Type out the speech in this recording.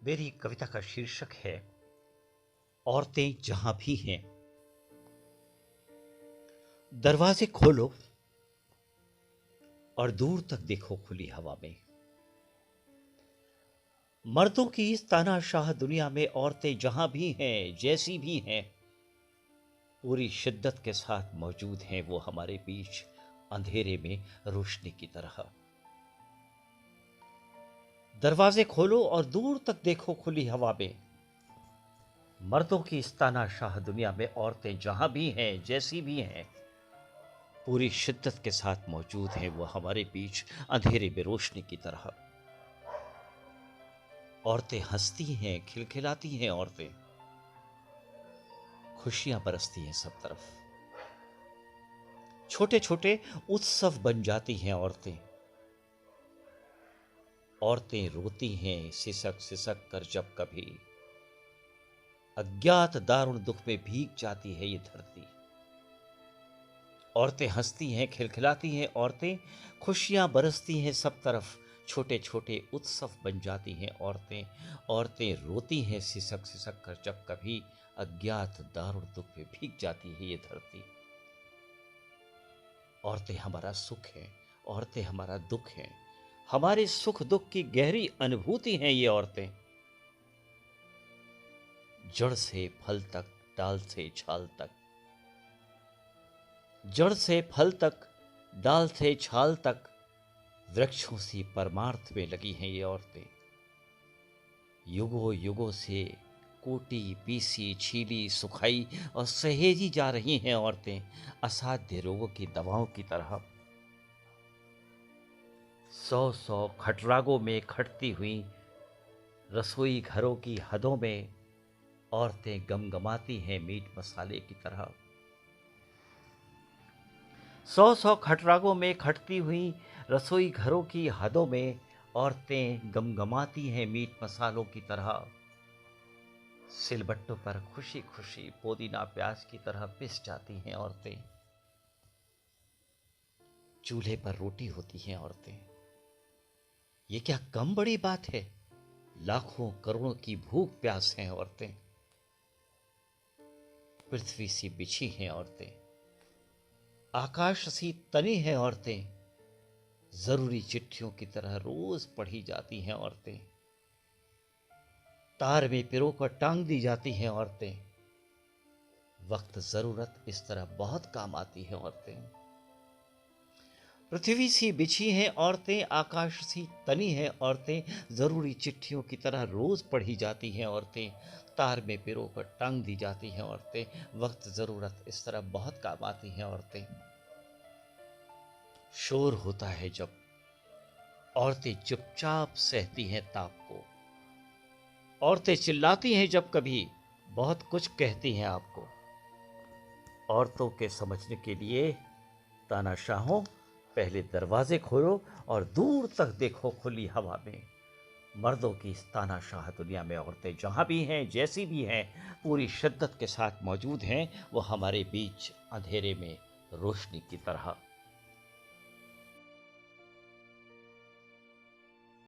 मेरी कविता का शीर्षक है औरतें जहां भी हैं। दरवाजे खोलो और दूर तक देखो खुली हवा में। मर्दों की इस तानाशाह दुनिया में औरतें जहां भी हैं, जैसी भी हैं, पूरी शिद्दत के साथ मौजूद हैं। वो हमारे बीच अंधेरे में रोशनी की तरह। दरवाजे खोलो और दूर तक देखो खुली हवा में। मर्दों की इस तानाशाह दुनिया में औरतें जहां भी हैं, जैसी भी हैं, पूरी शिद्दत के साथ मौजूद हैं। वो हमारे बीच अंधेरे में रोशनी की तरह। औरतें हंसती हैं, खिलखिलाती हैं, औरतें खुशियां बरसती हैं सब तरफ। छोटे छोटे उत्सव बन जाती हैं औरतें। औरतें रोती हैं सिसक सिसक कर जब कभी। अज्ञात दारुण दुख में भीग जाती है ये धरती। औरतें हंसती हैं, खिलखिलाती हैं, औरतें खुशियां बरसती हैं सब तरफ। छोटे छोटे उत्सव बन जाती हैं औरतें। औरतें रोती हैं सिसक सिसक कर जब कभी। अज्ञात दारुण दुख में भीग जाती है ये धरती। औरतें हमारा सुख हैं, औरतें हमारा दुख हैं। हमारे सुख दुख की गहरी अनुभूति हैं ये औरतें। जड़ से फल तक, डाल से छाल तक। जड़ से फल तक, डाल से छाल तक, वृक्षों सी परमार्थ में लगी हैं ये औरतें। युगों युगों से कोटी पीसी छीली सुखाई और सहेजी जा रही हैं औरतें असाध्य रोगों की दवाओं की तरह। सौ सौ खटरागों में खटती हुई रसोई घरों की हदों में औरतें गमगमाती हैं मीट मसाले की तरह। सौ सौ खटरागों में खटती हुई रसोई घरों की हदों में औरतें गमगमाती हैं मीट मसालों की तरह। सिलबट्टों पर खुशी खुशी पुदीना प्याज की तरह पिस जाती हैं औरतें। चूल्हे पर रोटी होती हैं औरतें। ये क्या कम बड़ी बात है? लाखों करोड़ों की भूख प्यास हैं औरतें। पृथ्वी सी बिछी हैं औरतें। आकाश सी तनी हैं औरतें। जरूरी चिट्ठियों की तरह रोज पढ़ी जाती हैं औरतें। तार में पिरोकर टांग दी जाती हैं औरतें। वक्त जरूरत इस तरह बहुत काम आती हैं औरतें। पृथ्वी सी बिछी हैं औरतें, आकाश सी तनी हैं औरतें। जरूरी चिट्ठियों की तरह रोज पढ़ी जाती हैं औरतें। तार में पिरोकर टांग दी जाती हैं औरतें। वक्त जरूरत इस तरह बहुत काम आती हैं औरतें। शोर होता है जब, औरतें चुपचाप सहती हैं ताप को। औरतें चिल्लाती हैं जब कभी, बहुत कुछ कहती हैं आपको। औरतों के समझने के लिए तानाशाहों, पहले दरवाजे खोलो और दूर तक देखो खुली हवा में। मर्दों की इस तानाशाह दुनिया में औरतें जहां भी हैं, जैसी भी हैं, पूरी शिद्दत के साथ मौजूद हैं। वो हमारे बीच अंधेरे में रोशनी की तरह।